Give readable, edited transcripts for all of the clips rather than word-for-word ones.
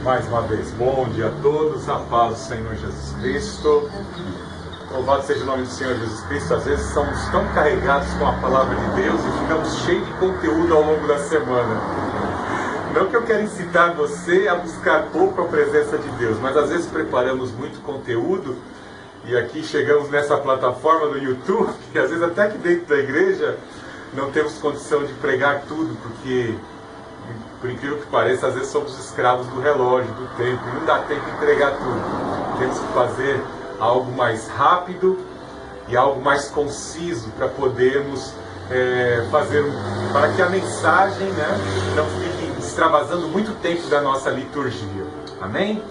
Mais uma vez, bom dia a todos, a paz do Senhor Jesus Cristo. Louvado seja o nome do Senhor Jesus Cristo. Às vezes somos tão carregados com a palavra de Deus e ficamos cheios de conteúdo ao longo da semana. Não que eu quero incitar você a buscar pouco a presença de Deus, mas às vezes preparamos muito conteúdo e aqui chegamos nessa plataforma do YouTube, e às vezes até aqui dentro da igreja não temos condição de pregar tudo, porque, por incrível que pareça, às vezes somos escravos do relógio, do tempo, e não dá tempo de entregar tudo. Temos que fazer algo mais rápido e algo mais conciso para podermos para que a mensagem, não fique extravasando muito tempo da nossa liturgia. Amém?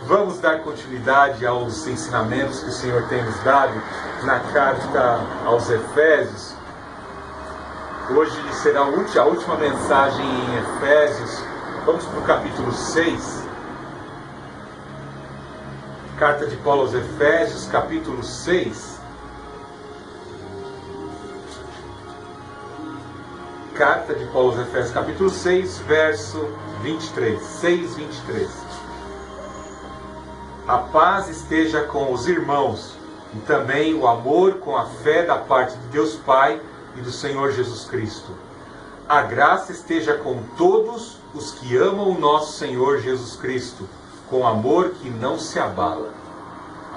Vamos dar continuidade aos ensinamentos que o Senhor tem nos dado na carta aos Efésios. Hoje será a última mensagem em Efésios. Vamos para o capítulo 6. Carta de Paulo aos Efésios, capítulo 6. Carta de Paulo aos Efésios, capítulo 6, verso 23. 6, 23. A paz esteja com os irmãos, e também o amor com a fé da parte de Deus Pai e do Senhor Jesus Cristo. A graça esteja com todos os que amam o nosso Senhor Jesus Cristo, com amor que não se abala.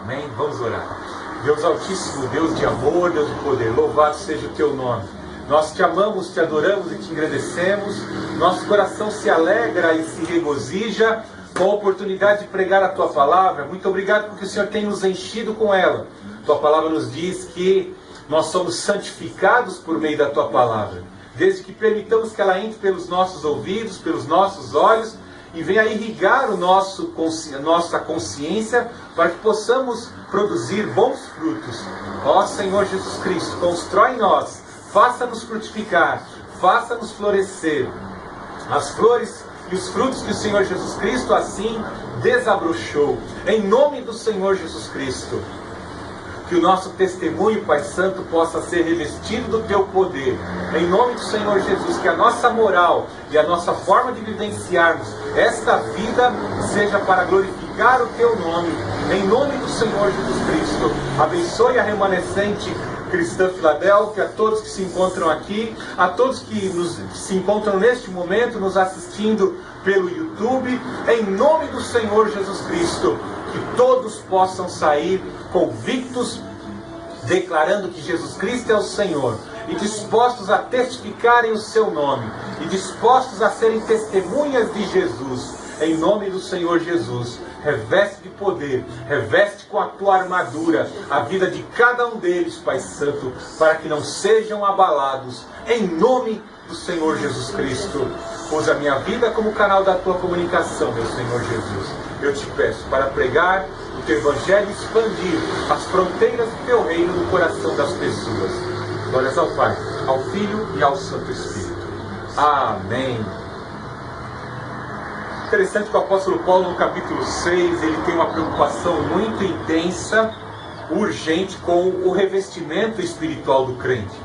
Amém? Vamos orar. Deus Altíssimo, Deus de amor, Deus de poder, louvado seja o Teu nome. Nós te amamos, te adoramos e te agradecemos. Nosso coração se alegra e se regozija com a oportunidade de pregar a Tua palavra. Muito obrigado porque o Senhor tem nos enchido com ela. Tua palavra nos diz que nós somos santificados por meio da Tua palavra, desde que permitamos que ela entre pelos nossos ouvidos, pelos nossos olhos, e venha irrigar nossa consciência, para que possamos produzir bons frutos. Ó Senhor Jesus Cristo, constrói em nós, faça-nos frutificar, faça-nos florescer as flores e os frutos que o Senhor Jesus Cristo assim desabrochou. Em nome do Senhor Jesus Cristo, que o nosso testemunho, Pai Santo, possa ser revestido do Teu poder. Em nome do Senhor Jesus, que a nossa moral e a nossa forma de vivenciarmos esta vida seja para glorificar o Teu nome. Em nome do Senhor Jesus Cristo, abençoe a remanescente Cristã Filadélfia, a todos que se encontram aqui, a todos que se encontram neste momento nos assistindo pelo YouTube. Em nome do Senhor Jesus Cristo, que todos possam sair convictos, declarando que Jesus Cristo é o Senhor, e dispostos a testificarem o Seu nome, e dispostos a serem testemunhas de Jesus. Em nome do Senhor Jesus, reveste de poder, reveste com a Tua armadura a vida de cada um deles, Pai Santo, para que não sejam abalados. Em nome do Senhor Jesus Cristo, usa a minha vida como canal da Tua comunicação, meu Senhor Jesus. Eu te peço para pregar o Teu Evangelho e expandir as fronteiras do Teu reino no coração das pessoas. Glórias ao Pai, ao Filho e ao Santo Espírito. Amém. Interessante que o apóstolo Paulo, no capítulo 6, ele tem uma preocupação muito intensa, urgente, com o revestimento espiritual do crente.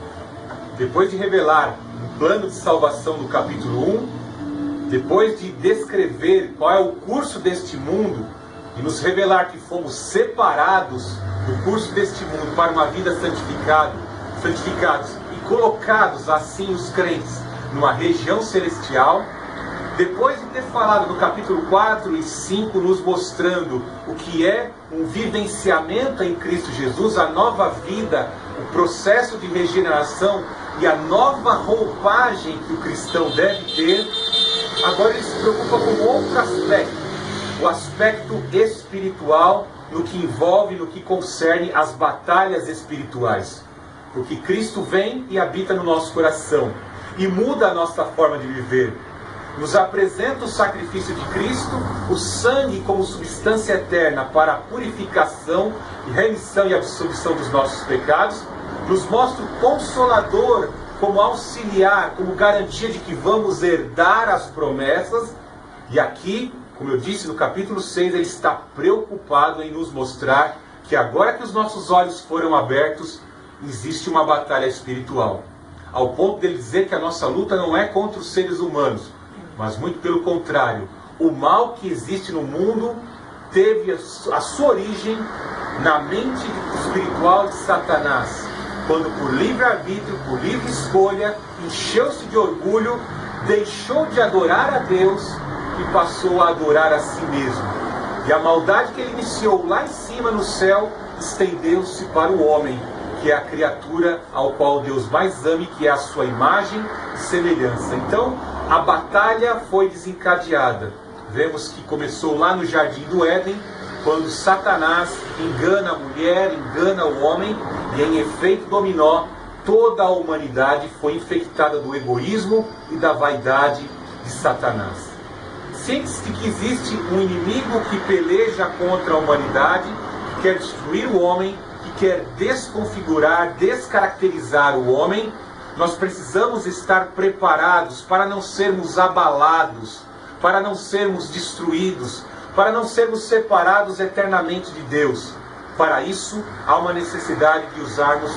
Depois de revelar o plano de salvação do capítulo 1, depois de descrever qual é o curso deste mundo e nos revelar que fomos separados do curso deste mundo para uma vida santificados e colocados assim os crentes numa região celestial, depois de ter falado no capítulo 4 e 5, nos mostrando o que é um vivenciamento em Cristo Jesus, a nova vida, o processo de regeneração e a nova roupagem que o cristão deve ter, agora ele se preocupa com outro aspecto, o aspecto espiritual, no que envolve, no que concerne as batalhas espirituais. Porque Cristo vem e habita no nosso coração e muda a nossa forma de viver. Nos apresenta o sacrifício de Cristo, o sangue como substância eterna para a purificação e remissão e absolvição dos nossos pecados. Nos mostra o Consolador como auxiliar, como garantia de que vamos herdar as promessas. E aqui, como eu disse no capítulo 6, ele está preocupado em nos mostrar que agora que os nossos olhos foram abertos, existe uma batalha espiritual. Ao ponto dele dizer que a nossa luta não é contra os seres humanos, mas muito pelo contrário, o mal que existe no mundo teve a sua origem na mente espiritual de Satanás, quando por livre-arbítrio, por livre escolha, encheu-se de orgulho, deixou de adorar a Deus e passou a adorar a si mesmo. E a maldade que ele iniciou lá em cima no céu, estendeu-se para o homem, que é a criatura ao qual Deus mais ama, que é a sua imagem e semelhança. Então, a batalha foi desencadeada. Vemos que começou lá no Jardim do Éden, quando Satanás engana a mulher, engana o homem, e em efeito dominó, toda a humanidade foi infectada do egoísmo e da vaidade de Satanás. Sente-se que existe um inimigo que peleja contra a humanidade, que quer destruir o homem, que quer desconfigurar, descaracterizar o homem. Nós precisamos estar preparados para não sermos abalados, para não sermos destruídos, para não sermos separados eternamente de Deus. Para isso, há uma necessidade de usarmos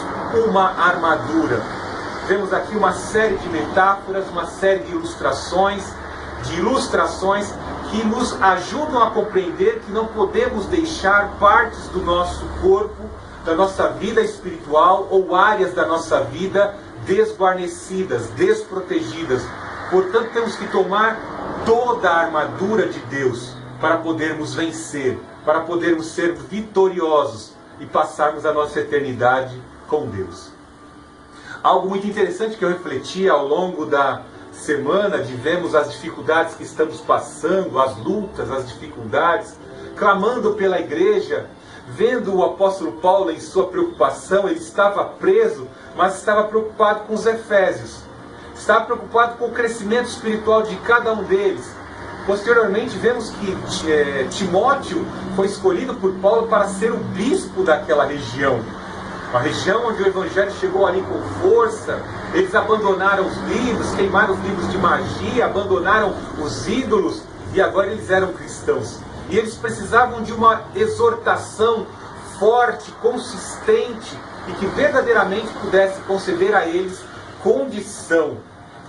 uma armadura. Vemos aqui uma série de metáforas, uma série de ilustrações que nos ajudam a compreender que não podemos deixar partes do nosso corpo, da nossa vida espiritual ou áreas da nossa vida desguarnecidas, desprotegidas. Portanto, temos que tomar toda a armadura de Deus para podermos vencer, para podermos ser vitoriosos e passarmos a nossa eternidade com Deus. Algo muito interessante que eu refleti ao longo da semana, de vermos as dificuldades que estamos passando, as lutas, as dificuldades, clamando pela igreja, vendo o apóstolo Paulo em sua preocupação. Ele estava preso, mas estava preocupado com os efésios, estava preocupado com o crescimento espiritual de cada um deles. Posteriormente, vemos que Timóteo foi escolhido por Paulo para ser o bispo daquela região. Uma região onde o evangelho chegou ali com força. Eles abandonaram os livros, queimaram os livros de magia, abandonaram os ídolos, e agora eles eram cristãos. E eles precisavam de uma exortação forte, consistente, e que verdadeiramente pudesse conceder a eles condição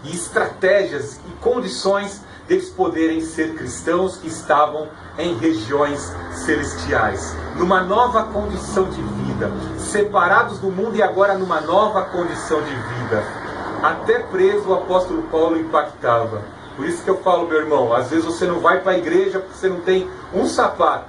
e estratégias e condições deles poderem ser cristãos que estavam em regiões celestiais, numa nova condição de vida, separados do mundo e agora numa nova condição de vida. Até preso o apóstolo Paulo impactava. Por isso que eu falo, meu irmão, às vezes você não vai para a igreja porque você não tem um sapato,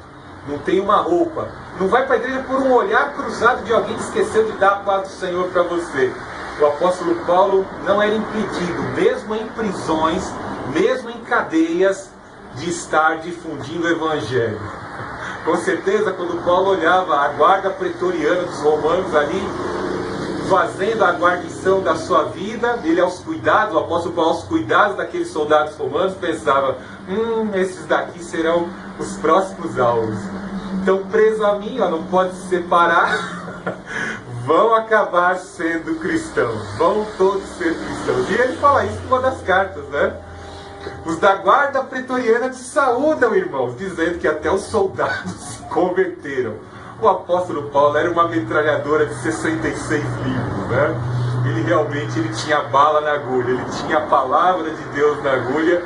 não tem uma roupa, não vai para a igreja por um olhar cruzado de alguém que esqueceu de dar a paz do Senhor para você. O apóstolo Paulo não era impedido, mesmo em prisões, mesmo em cadeias, de estar difundindo o evangelho. Com certeza, quando Paulo olhava a guarda pretoriana dos romanos ali, fazendo a guarnição da sua vida, ele aos cuidados, o apóstolo Paulo aos cuidados daqueles soldados romanos, pensava, esses daqui serão os próximos alvos. Então, preso a mim, não pode se separar, vão acabar sendo cristãos, vão todos ser cristãos. E ele fala isso em uma das cartas, né? Os da guarda pretoriana te saúdam, irmãos, dizendo que até os soldados se converteram. O apóstolo Paulo era uma metralhadora de 66 livros, né? Ele tinha bala na agulha, ele tinha a palavra de Deus na agulha,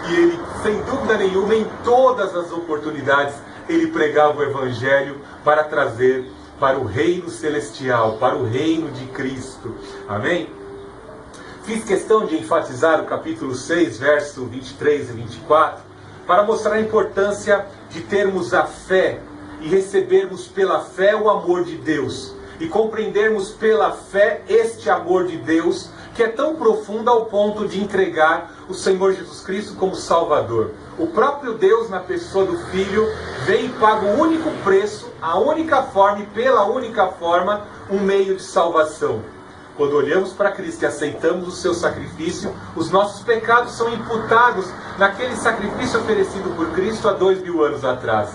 e ele, sem dúvida nenhuma, em todas as oportunidades, ele pregava o evangelho para trazer para o reino celestial, para o reino de Cristo. Amém? Fiz questão de enfatizar o capítulo 6, verso 23 e 24, para mostrar a importância de termos a fé e recebermos pela fé o amor de Deus, e compreendermos pela fé este amor de Deus, que é tão profundo ao ponto de entregar o Senhor Jesus Cristo como Salvador. O próprio Deus, na pessoa do Filho, vem e paga o único preço, a única forma e pela única forma, um meio de salvação. Quando olhamos para Cristo e aceitamos o seu sacrifício, os nossos pecados são imputados naquele sacrifício oferecido por Cristo há 2000 anos atrás.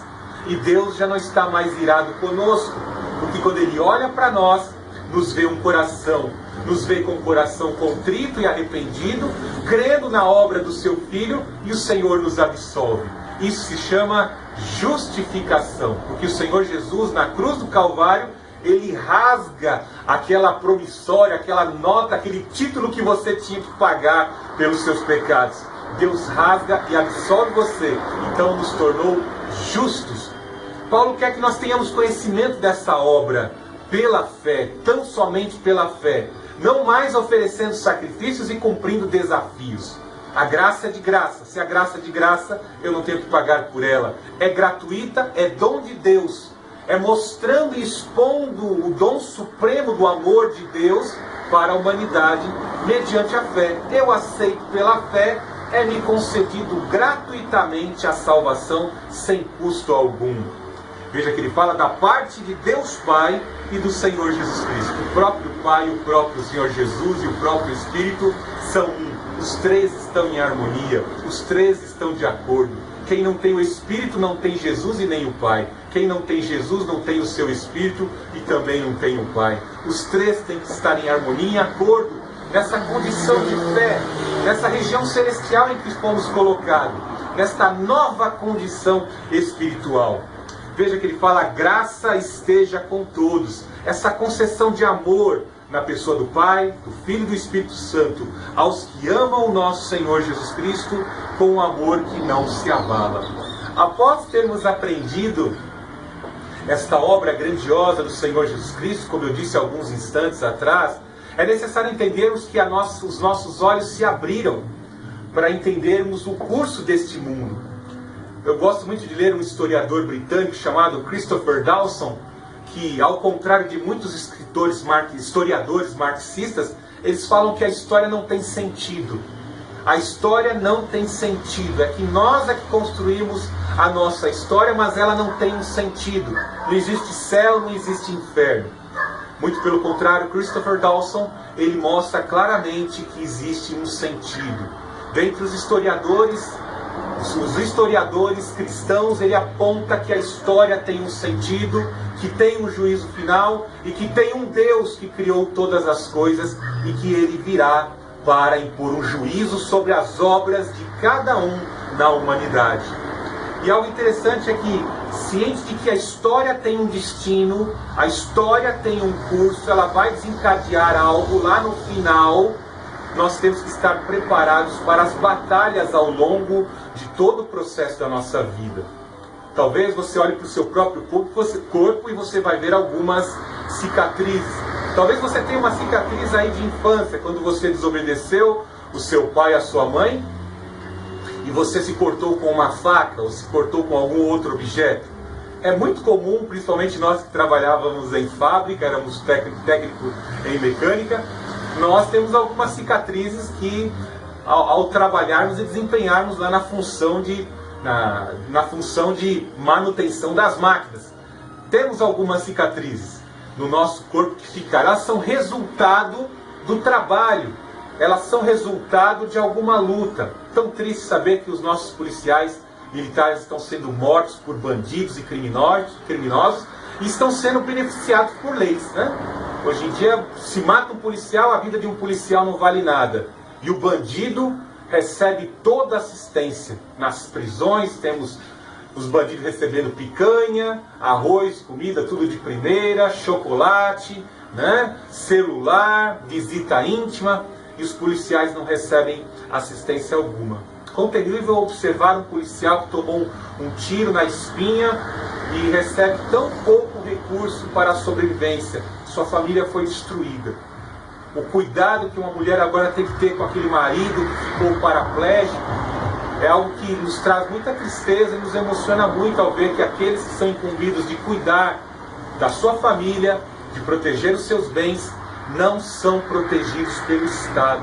E Deus já não está mais irado conosco, porque quando Ele olha para nós, nos vê um coração, nos vê com um coração contrito e arrependido, crendo na obra do seu Filho, e o Senhor nos absolve. Isso se chama justificação, porque o Senhor Jesus, na cruz do Calvário, Ele rasga aquela promissória, aquela nota, aquele título que você tinha que pagar pelos seus pecados. Deus rasga e absolve você. Então nos tornou justos. Paulo quer que nós tenhamos conhecimento dessa obra pela fé, tão somente pela fé. Não mais oferecendo sacrifícios e cumprindo desafios. A graça é de graça. Se a graça é de graça, eu não tenho que pagar por ela. É gratuita, é dom de Deus. É mostrando e expondo o dom supremo do amor de Deus para a humanidade mediante a fé. Eu aceito pela fé, é me concedido gratuitamente a salvação sem custo algum. Veja que ele fala da parte de Deus Pai e do Senhor Jesus Cristo. O próprio Pai, o próprio Senhor Jesus e o próprio Espírito são um. Os três estão em harmonia, os três estão de acordo. Quem não tem o Espírito não tem Jesus e nem o Pai. Quem não tem Jesus não tem o seu Espírito e também não tem o Pai. Os três têm que estar em harmonia, em acordo, nessa condição de fé, nessa região celestial em que fomos colocados, nesta nova condição espiritual. Veja que ele fala: graça esteja com todos. Essa concessão de amor na pessoa do Pai, do Filho e do Espírito Santo, aos que amam o nosso Senhor Jesus Cristo com um amor que não se abala. Após termos aprendido esta obra grandiosa do Senhor Jesus Cristo, como eu disse alguns instantes atrás, é necessário entendermos que os nossos olhos se abriram para entendermos o curso deste mundo. Eu gosto muito de ler um historiador britânico chamado Christopher Dawson, que, ao contrário de muitos historiadores marxistas, eles falam que a história não tem sentido. A história não tem sentido. É que nós é que construímos a nossa história, mas ela não tem um sentido. Não existe céu, não existe inferno. Muito pelo contrário, Christopher Dawson, ele mostra claramente que existe um sentido. Dentre os historiadores cristãos, ele aponta que a história tem um sentido, que tem um juízo final e que tem um Deus que criou todas as coisas e que ele virá para impor um juízo sobre as obras de cada um na humanidade. E algo interessante é que, ciente de que a história tem um destino, a história tem um curso, ela vai desencadear algo lá no final, nós temos que estar preparados para as batalhas ao longo de todo o processo da nossa vida. Talvez você olhe para o seu próprio corpo e você vai ver algumas cicatrizes. Talvez você tenha uma cicatriz aí de infância, quando você desobedeceu o seu pai e a sua mãe, e você se cortou com uma faca ou se cortou com algum outro objeto. É muito comum, principalmente nós que trabalhávamos em fábrica, éramos técnico em mecânica, nós temos algumas cicatrizes que, ao trabalharmos e desempenharmos lá na função de manutenção das máquinas, temos algumas cicatrizes no nosso corpo que ficaram. Elas são resultado do trabalho, elas são resultado de alguma luta. Tão triste saber que os nossos policiais militares estão sendo mortos por bandidos e criminosos e estão sendo beneficiados por leis, né? Hoje em dia, se mata um policial, a vida de um policial não vale nada. E o bandido recebe toda a assistência. Nas prisões temos os bandidos recebendo picanha, arroz, comida, tudo de primeira, chocolate, né? Celular, visita íntima, e os policiais não recebem assistência alguma. Como terrível observar um policial que tomou um tiro na espinha e recebe tão pouco recurso para a sobrevivência. Sua família foi destruída. O cuidado que uma mulher agora tem que ter com aquele marido que ficou paraplégico é algo que nos traz muita tristeza e nos emociona muito ao ver que aqueles que são incumbidos de cuidar da sua família, de proteger os seus bens, não são protegidos pelo Estado.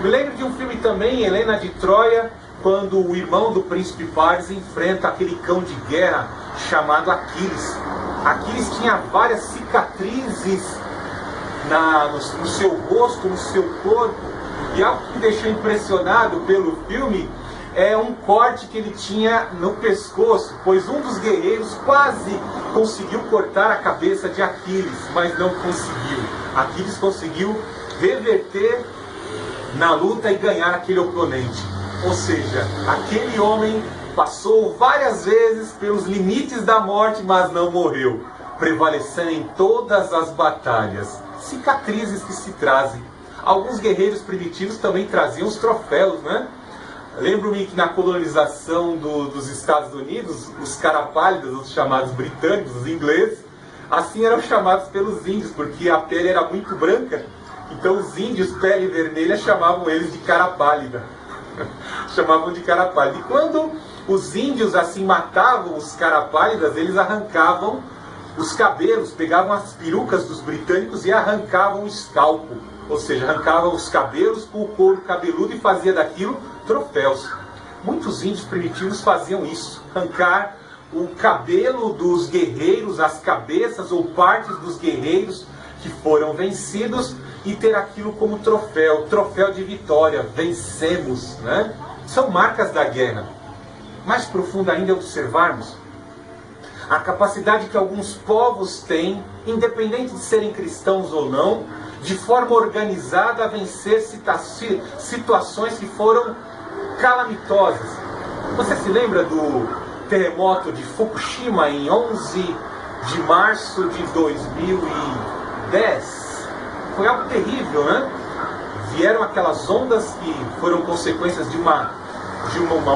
Me lembro de um filme também, Helena de Troia, quando o irmão do príncipe Paris enfrenta aquele cão de guerra chamado Aquiles. Aquiles tinha várias cicatrizes no seu rosto, no seu corpo, e algo que me deixou impressionado pelo filme é um corte que ele tinha no pescoço, pois um dos guerreiros quase conseguiu cortar a cabeça de Aquiles, mas não conseguiu. Aquiles conseguiu reverter na luta e ganhar aquele oponente. Ou seja, aquele homem passou várias vezes pelos limites da morte, mas não morreu, prevalecendo em todas as batalhas. Cicatrizes que se trazem. Alguns guerreiros primitivos também traziam os troféus, né? Lembro-me que na colonização dos Estados Unidos, os carapálidos, os chamados britânicos, os ingleses, assim eram chamados pelos índios, porque a pele era muito branca. Então os índios, pele vermelha, chamavam eles de cara pálida. Chamavam de cara pálida. E quando os índios assim matavam os cara pálidas, eles arrancavam os cabelos, pegavam as perucas dos britânicos e arrancavam o escalpo. Ou seja, arrancavam os cabelos com o couro cabeludo e fazia daquilo troféus. Muitos índios primitivos faziam isso, arrancar o cabelo dos guerreiros, as cabeças ou partes dos guerreiros que foram vencidos e ter aquilo como troféu, troféu de vitória, vencemos, né? São marcas da guerra. Mais profundo ainda é observarmos a capacidade que alguns povos têm, independente de serem cristãos ou não, de forma organizada a vencer situações que foram calamitosas. Você se lembra do terremoto de Fukushima em 11 de março de 2010? Foi algo terrível, né? Vieram aquelas ondas que foram consequências de uma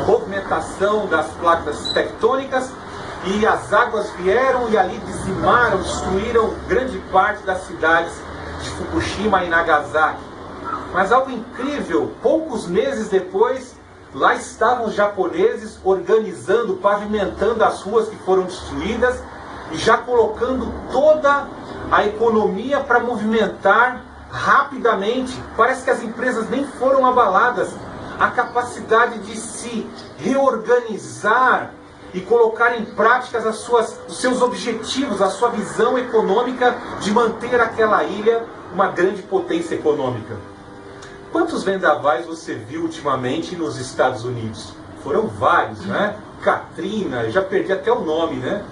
movimentação das placas tectônicas, e as águas vieram e ali dizimaram, destruíram grande parte das cidades de Fukushima e Nagasaki. Mas algo incrível, poucos meses depois, lá estavam os japoneses organizando, pavimentando as ruas que foram destruídas e já colocando toda a economia para movimentar rapidamente. Parece que as empresas nem foram abaladas. A capacidade de se reorganizar e colocar em prática os seus objetivos, a sua visão econômica de manter aquela ilha uma grande potência econômica. Quantos vendavais você viu ultimamente nos Estados Unidos? Foram vários, né? Katrina, já perdi até o nome, né?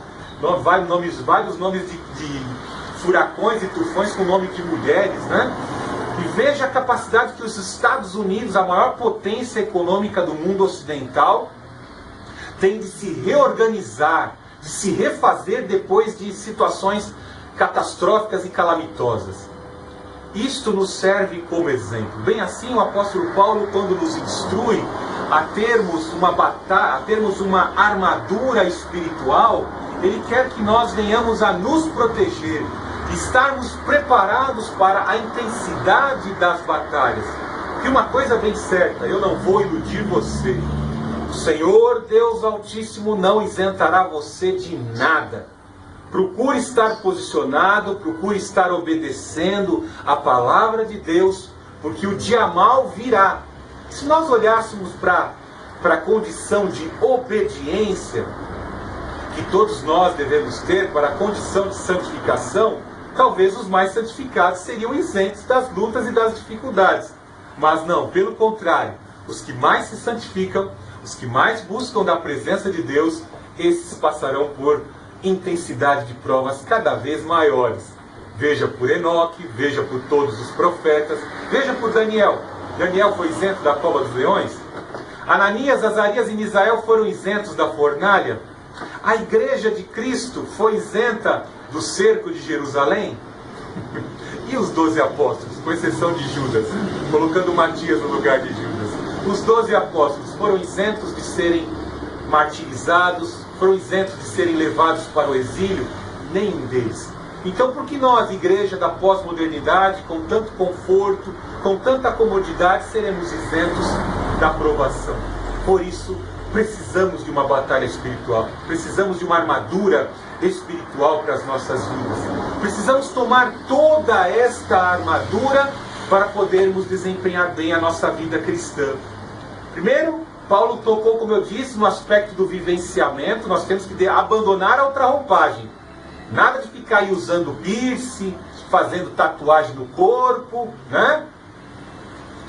Vários nomes de furacões e tufões com nome de mulheres, né? E veja a capacidade que os Estados Unidos, a maior potência econômica do mundo ocidental, tem de se reorganizar, de se refazer depois de situações catastróficas e calamitosas. Isto nos serve como exemplo. Bem assim, o apóstolo Paulo, quando nos instrui a termos uma armadura espiritual, ele quer que nós venhamos a nos proteger, estarmos preparados para a intensidade das batalhas. E uma coisa bem certa, eu não vou iludir você. O Senhor Deus Altíssimo não isentará você de nada. Procure estar posicionado, procure estar obedecendo a palavra de Deus, porque o dia mal virá. Se nós olhássemos para a condição de obediência que todos nós devemos ter, para a condição de santificação, talvez os mais santificados seriam isentos das lutas e das dificuldades. Mas não, pelo contrário, os que mais se santificam, os que mais buscam da presença de Deus, esses passarão por intensidade de provas cada vez maiores. Veja por Enoque, veja por todos os profetas, veja por Daniel. Daniel foi isento da cova dos leões. Ananias, Azarias e Misael foram isentos da fornalha. A igreja de Cristo foi isenta do cerco de Jerusalém. E os 12 apóstolos, com exceção de Judas, colocando Matias no lugar de Judas, os 12 apóstolos foram isentos de serem martirizados, foram isentos de serem levados para o exílio? Nenhum deles. Então, por que nós, igreja da pós-modernidade, com tanto conforto, com tanta comodidade, seremos isentos da provação? Por isso, precisamos de uma batalha espiritual, precisamos de uma armadura espiritual para as nossas vidas. Precisamos tomar toda esta armadura para podermos desempenhar bem a nossa vida cristã. Primeiro, Paulo tocou, como eu disse, no aspecto do vivenciamento. Nós temos que abandonar a outra roupagem. Nada de ficar aí usando piercing, fazendo tatuagem no corpo, né?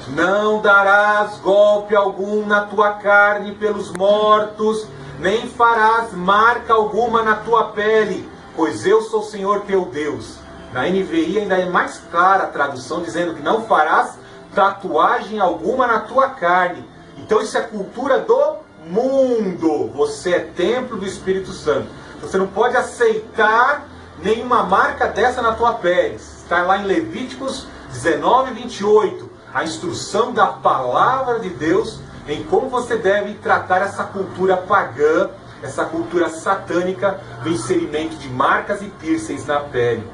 Não darás golpe algum na tua carne pelos mortos, nem farás marca alguma na tua pele, pois eu sou o Senhor teu Deus. Na NVI ainda é mais clara a tradução, dizendo que não farás tatuagem alguma na tua carne. Então isso é cultura do mundo. Você é templo do Espírito Santo. Você não pode aceitar nenhuma marca dessa na tua pele. Está lá em Levíticos 19, 28. A instrução da palavra de Deus em como você deve tratar essa cultura pagã, essa cultura satânica do inserimento de marcas e piercings na pele.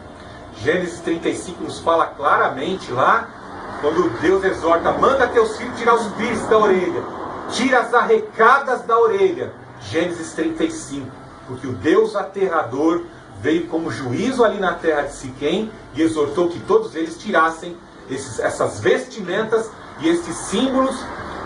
Gênesis 35 nos fala claramente lá, quando Deus exorta, manda teus filhos tirar os piercings da orelha, tira as arrecadas da orelha. Gênesis 35, porque o Deus aterrador veio como juízo ali na terra de Siquém e exortou que todos eles tirassem essas vestimentas e esses símbolos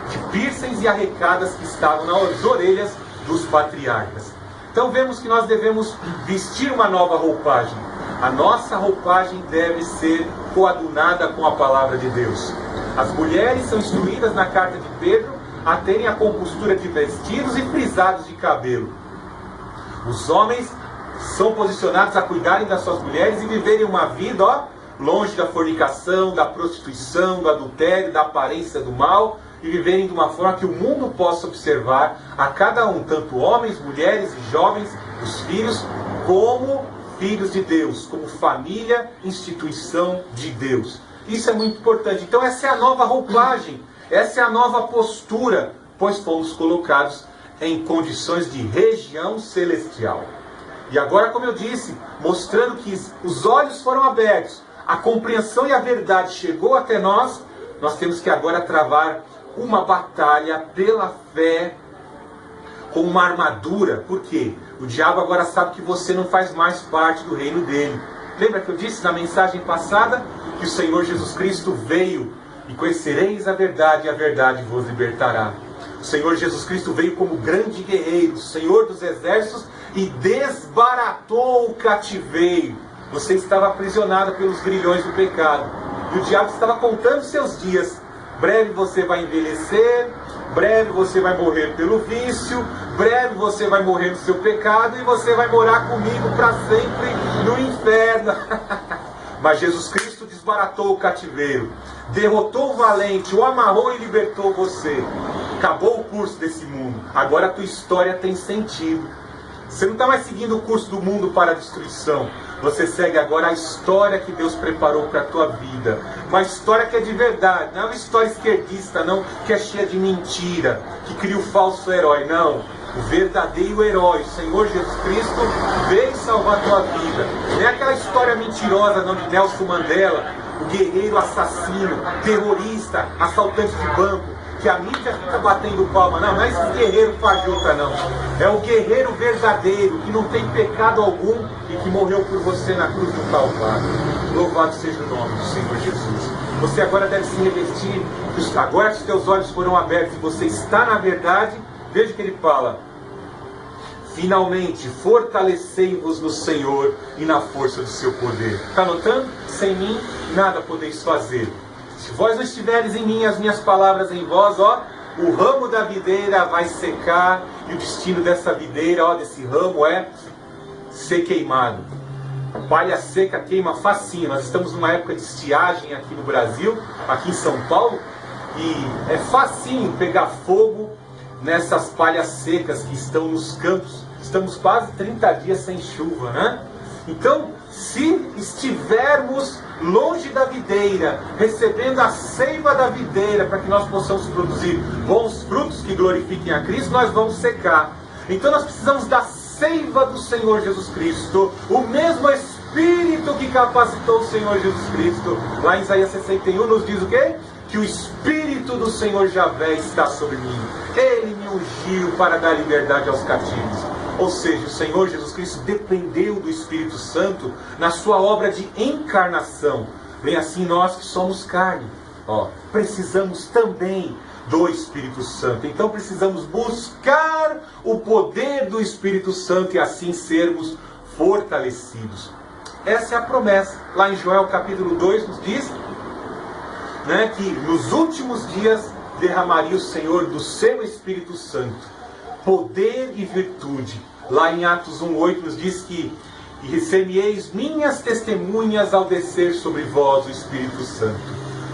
de piercings e arrecadas que estavam nas orelhas dos patriarcas. Então vemos que nós devemos vestir uma nova roupagem. A nossa roupagem deve ser coadunada com a palavra de Deus. As mulheres são instruídas na carta de Pedro a terem a compostura de vestidos e frisados de cabelo. Os homens são posicionados a cuidarem das suas mulheres e viverem uma vida longe da fornicação, da prostituição, do adultério, da aparência do mal, e viverem de uma forma que o mundo possa observar a cada um, tanto homens, mulheres e jovens, os filhos, como filhos de Deus, como família, instituição de Deus. Isso é muito importante. Então essa é a nova roupagem, essa é a nova postura, pois fomos colocados em condições de região celestial. E agora, como eu disse, mostrando que os olhos foram abertos, a compreensão e a verdade chegou até nós, nós temos que agora travar uma batalha pela fé com uma armadura. Por quê? O diabo agora sabe que você não faz mais parte do reino dele. Lembra que eu disse na mensagem passada que o Senhor Jesus Cristo veio e conhecereis a verdade e a verdade vos libertará. O Senhor Jesus Cristo veio como grande guerreiro, Senhor dos exércitos, e desbaratou o cativeiro. Você estava aprisionado pelos grilhões do pecado. E o diabo estava contando seus dias. Breve você vai envelhecer, breve você vai morrer pelo vício, breve você vai morrer no seu pecado e você vai morar comigo para sempre no inferno. Mas Jesus Cristo desbaratou o cativeiro, derrotou o valente, o amarrou e libertou você. Acabou o curso desse mundo. Agora a tua história tem sentido. Você não está mais seguindo o curso do mundo para a destruição. Você segue agora a história que Deus preparou para a tua vida. Uma história que é de verdade. Não é uma história esquerdista, não, que é cheia de mentira, que cria o falso herói. Não. O verdadeiro herói, o Senhor Jesus Cristo, veio salvar a tua vida. Não é aquela história mentirosa não, de Nelson Mandela, o guerreiro assassino, terrorista, assaltante de banco, que a mídia fica batendo palma. Não é esse guerreiro fajuta, não. É o guerreiro verdadeiro, que não tem pecado algum e que morreu por você na cruz do Calvário. Louvado seja o nome do Senhor Jesus. Você agora deve se revestir. Agora que os teus olhos foram abertos e você está na verdade, veja que ele fala: finalmente fortalecei-vos no Senhor e na força do seu poder. Está notando? Sem mim nada podeis fazer. Se vós não estiveres em mim, as minhas palavras em vós, o ramo da videira vai secar, e o destino dessa videira, desse ramo, é ser queimado. A palha seca queima facinho. Nós estamos numa época de estiagem aqui no Brasil, aqui em São Paulo, e é facinho pegar fogo nessas palhas secas que estão nos campos. Estamos quase 30 dias sem chuva, né? Então, se estivermos longe da videira, recebendo a seiva da videira, para que nós possamos produzir bons frutos que glorifiquem a Cristo, nós vamos secar. Então nós precisamos da seiva do Senhor Jesus Cristo, o mesmo Espírito que capacitou o Senhor Jesus Cristo. Lá em Isaías 61 nos diz o quê? Que o Espírito do Senhor Javé está sobre mim. Ele me ungiu para dar liberdade aos cativos. Ou seja, o Senhor Jesus Cristo dependeu do Espírito Santo na sua obra de encarnação. Bem assim nós que somos carne, precisamos também do Espírito Santo. Então precisamos buscar o poder do Espírito Santo e assim sermos fortalecidos. Essa é a promessa. Lá em Joel capítulo 2 nos diz, que nos últimos dias derramaria o Senhor do seu Espírito Santo, poder e virtude. Lá em Atos 1:8 nos diz que e recebereis minhas testemunhas ao descer sobre vós o Espírito Santo.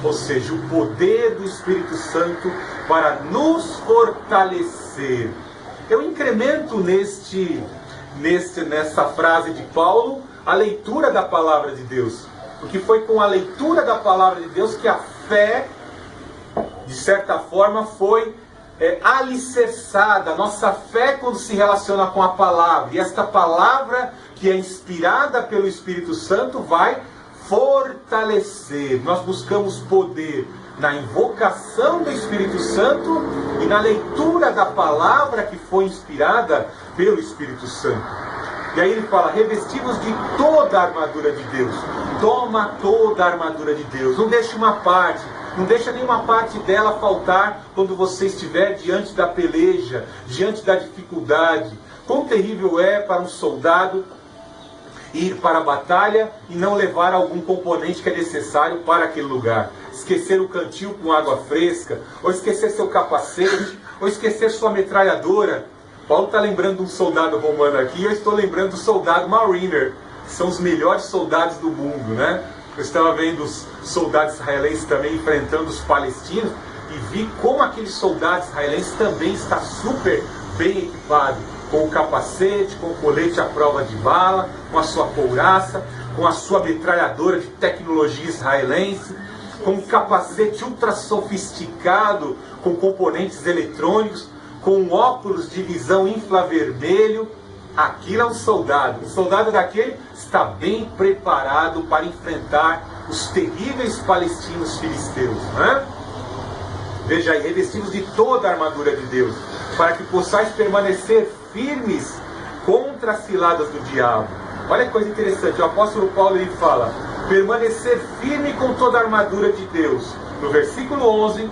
Ou seja, o poder do Espírito Santo para nos fortalecer. Eu incremento nessa frase de Paulo a leitura da palavra de Deus. Porque foi com a leitura da palavra de Deus que a fé, de certa forma, foi alicerçada, a nossa fé quando se relaciona com a palavra. E esta palavra que é inspirada pelo Espírito Santo vai fortalecer. Nós buscamos poder na invocação do Espírito Santo e na leitura da palavra que foi inspirada pelo Espírito Santo. E aí ele fala, revestivos de toda a armadura de Deus. Toma toda a armadura de Deus. Não deixe uma parte, não deixa nenhuma parte dela faltar quando você estiver diante da peleja, diante da dificuldade. Quão terrível é para um soldado ir para a batalha e não levar algum componente que é necessário para aquele lugar. Esquecer o cantil com água fresca, ou esquecer seu capacete, ou esquecer sua metralhadora. Paulo está lembrando de um soldado romano aqui, e eu estou lembrando do soldado mariner, que são os melhores soldados do mundo, né? Eu estava vendo os soldados israelenses também enfrentando os palestinos, e vi como aquele soldado israelense também está super bem equipado, com o capacete, com o colete à prova de bala, com a sua couraça, com a sua metralhadora de tecnologia israelense, com um capacete ultra sofisticado, com componentes eletrônicos, com um óculos de visão infravermelho. Aquilo é um soldado. Um soldado daquele está bem preparado para enfrentar os terríveis palestinos filisteus, né? Veja aí, revestidos de toda a armadura de Deus, para que possais permanecer firmes contra as ciladas do diabo. Olha que coisa interessante, o apóstolo Paulo ele fala, permanecer firme com toda a armadura de Deus, no versículo 11,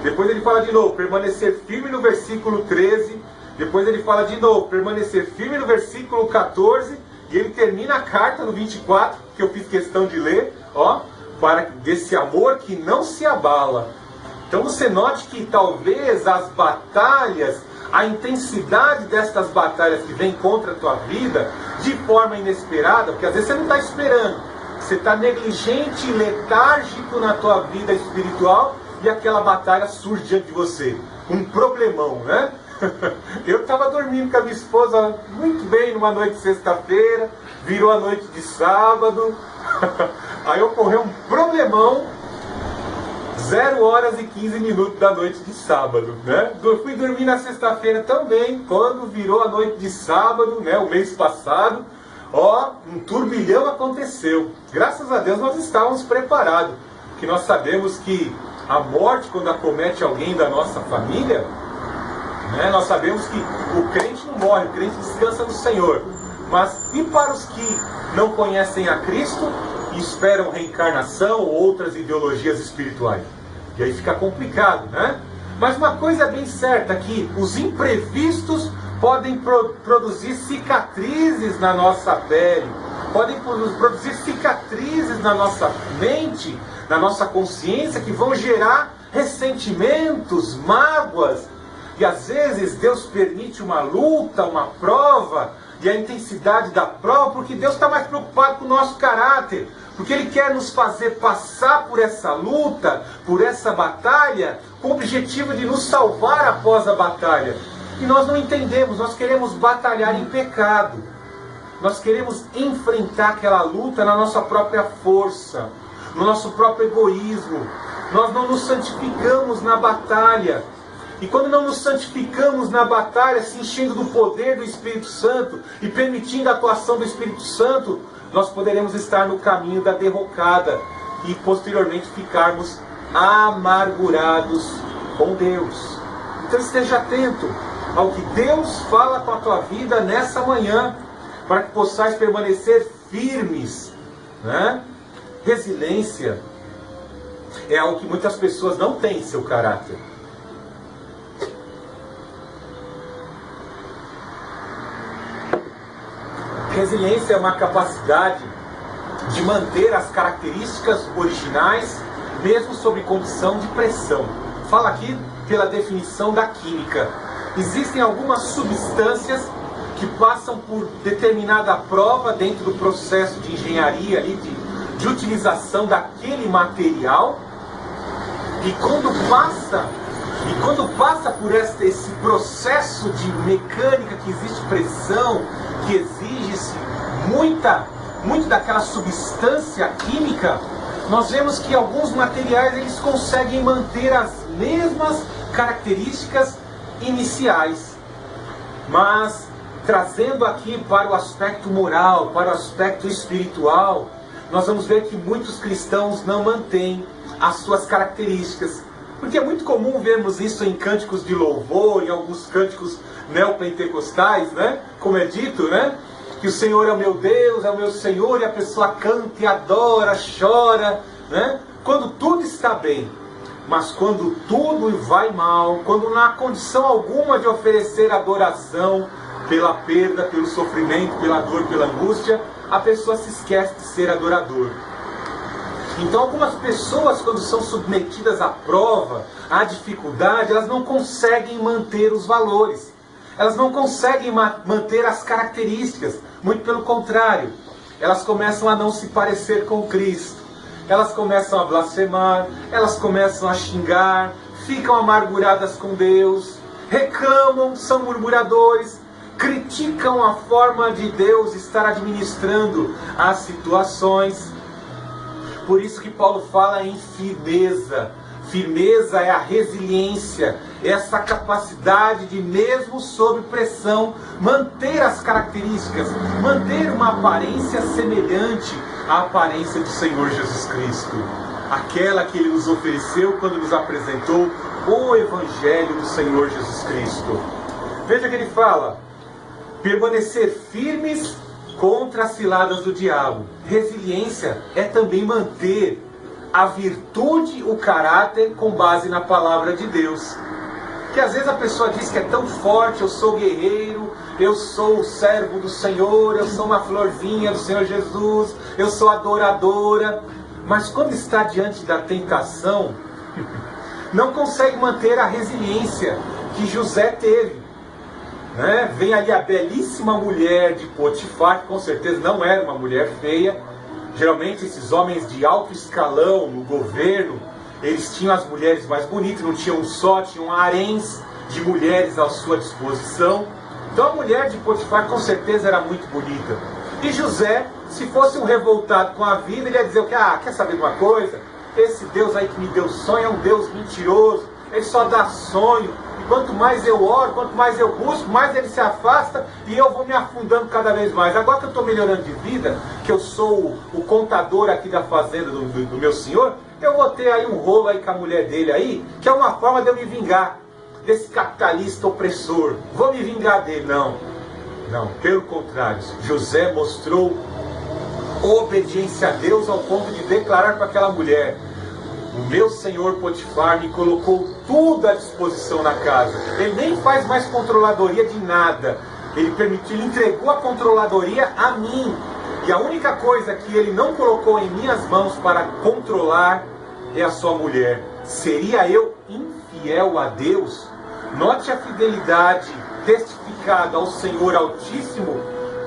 depois ele fala de novo, permanecer firme no versículo 13, depois ele fala de novo, permanecer firme no versículo 14, e ele termina a carta no 24, que eu fiz questão de ler, ó, para desse amor que não se abala. Então você note que talvez as batalhas, a intensidade destas batalhas que vem contra a tua vida, de forma inesperada, porque às vezes você não está esperando, você está negligente e letárgico na tua vida espiritual, e aquela batalha surge diante de você. Um problemão, né? Eu estava dormindo com a minha esposa muito bem numa noite de sexta-feira, virou a noite de sábado, aí ocorreu um problemão, 0 horas e 15 minutos da noite de sábado, né? Eu fui dormir na sexta-feira também, quando virou a noite de sábado, né? O mês passado, ó, um turbilhão aconteceu. Graças a Deus nós estávamos preparados, porque nós sabemos que a morte, quando acomete alguém da nossa família, né? Nós sabemos que o crente não morre, o crente descansa no Senhor. Mas e para os que não conhecem a Cristo e esperam reencarnação ou outras ideologias espirituais? E aí fica complicado, né? Mas uma coisa é bem certa, que os imprevistos podem produzir cicatrizes na nossa pele, podem produzir cicatrizes na nossa mente, na nossa consciência, que vão gerar ressentimentos, mágoas. E às vezes Deus permite uma luta, uma prova, e a intensidade da prova, porque Deus está mais preocupado com o nosso caráter, porque Ele quer nos fazer passar por essa luta, por essa batalha, com o objetivo de nos salvar após a batalha. E nós não entendemos, nós queremos batalhar em pecado, nós queremos enfrentar aquela luta na nossa própria força, no nosso próprio egoísmo. Nós não nos santificamos na batalha. E quando não nos santificamos na batalha, se enchendo do poder do Espírito Santo e permitindo a atuação do Espírito Santo, nós poderemos estar no caminho da derrocada e posteriormente ficarmos amargurados com Deus. Então esteja atento ao que Deus fala com a tua vida nessa manhã, para que possais permanecer firmes, né? Resiliência é algo que muitas pessoas não têm em seu caráter. Resiliência é uma capacidade de manter as características originais, mesmo sob condição de pressão. Fala aqui pela definição da química. Existem algumas substâncias que passam por determinada prova dentro do processo de engenharia ali, de utilização daquele material, e quando passa por esse processo de mecânica, que existe pressão, que exige-se muito daquela substância química, nós vemos que alguns materiais eles conseguem manter as mesmas características iniciais. Mas, trazendo aqui para o aspecto moral, para o aspecto espiritual, nós vamos ver que muitos cristãos não mantêm as suas características. Porque é muito comum vermos isso em cânticos de louvor, em alguns cânticos neopentecostais, né? Como é dito, né? Que o Senhor é o meu Deus, é o meu Senhor, e a pessoa canta e adora, chora, né? Quando tudo está bem. Mas quando tudo vai mal, quando não há condição alguma de oferecer adoração pela perda, pelo sofrimento, pela dor, pela angústia, a pessoa se esquece de ser adorador. Então algumas pessoas, quando são submetidas à prova, à dificuldade, elas não conseguem manter os valores. Elas não conseguem manter as características. Muito pelo contrário. Elas começam a não se parecer com Cristo. Elas começam a blasfemar, elas começam a xingar, ficam amarguradas com Deus, reclamam, são murmuradores, criticam a forma de Deus estar administrando as situações. Por isso que Paulo fala em firmeza. Firmeza é a resiliência, essa capacidade de, mesmo sob pressão, manter as características, manter uma aparência semelhante à aparência do Senhor Jesus Cristo. Aquela que Ele nos ofereceu quando nos apresentou o Evangelho do Senhor Jesus Cristo. Veja que ele fala, permanecer firmes contra as ciladas do diabo. Resiliência é também manter a virtude, o caráter com base na palavra de Deus. Que às vezes a pessoa diz que é tão forte, eu sou guerreiro, eu sou o servo do Senhor, eu sou uma florzinha do Senhor Jesus, eu sou adoradora, mas quando está diante da tentação, não consegue manter a resiliência que José teve. Né? Vem ali a belíssima mulher de Potifar, que com certeza não era uma mulher feia. Geralmente esses homens de alto escalão no governo, eles tinham as mulheres mais bonitas, não tinham um só, tinham haréns de mulheres à sua disposição. Então a mulher de Potifar com certeza era muito bonita. E José, se fosse um revoltado com a vida, ele ia dizer o que? Ah, quer saber de uma coisa? Esse Deus aí que me deu sonho é um Deus mentiroso, ele só dá sonho. E quanto mais eu oro, quanto mais eu busco, mais ele se afasta e eu vou me afundando cada vez mais. Agora que eu estou melhorando de vida, que eu sou o contador aqui da fazenda do meu senhor, eu vou ter aí um rolo aí com a mulher dele aí, que é uma forma de eu me vingar desse capitalista opressor. Vou me vingar dele. Não, pelo contrário. José mostrou obediência a Deus ao ponto de declarar para aquela mulher: o meu senhor Potifar me colocou tudo à disposição na casa. Ele nem faz mais controladoria de nada. Ele entregou a controladoria a mim. E a única coisa que ele não colocou em minhas mãos para controlar é a sua mulher. Seria eu infiel a Deus? Note a fidelidade testificada ao Senhor Altíssimo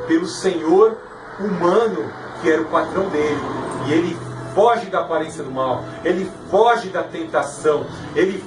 pelo Senhor humano, que era o patrão dele. E ele foge da aparência do mal, ele foge da tentação, ele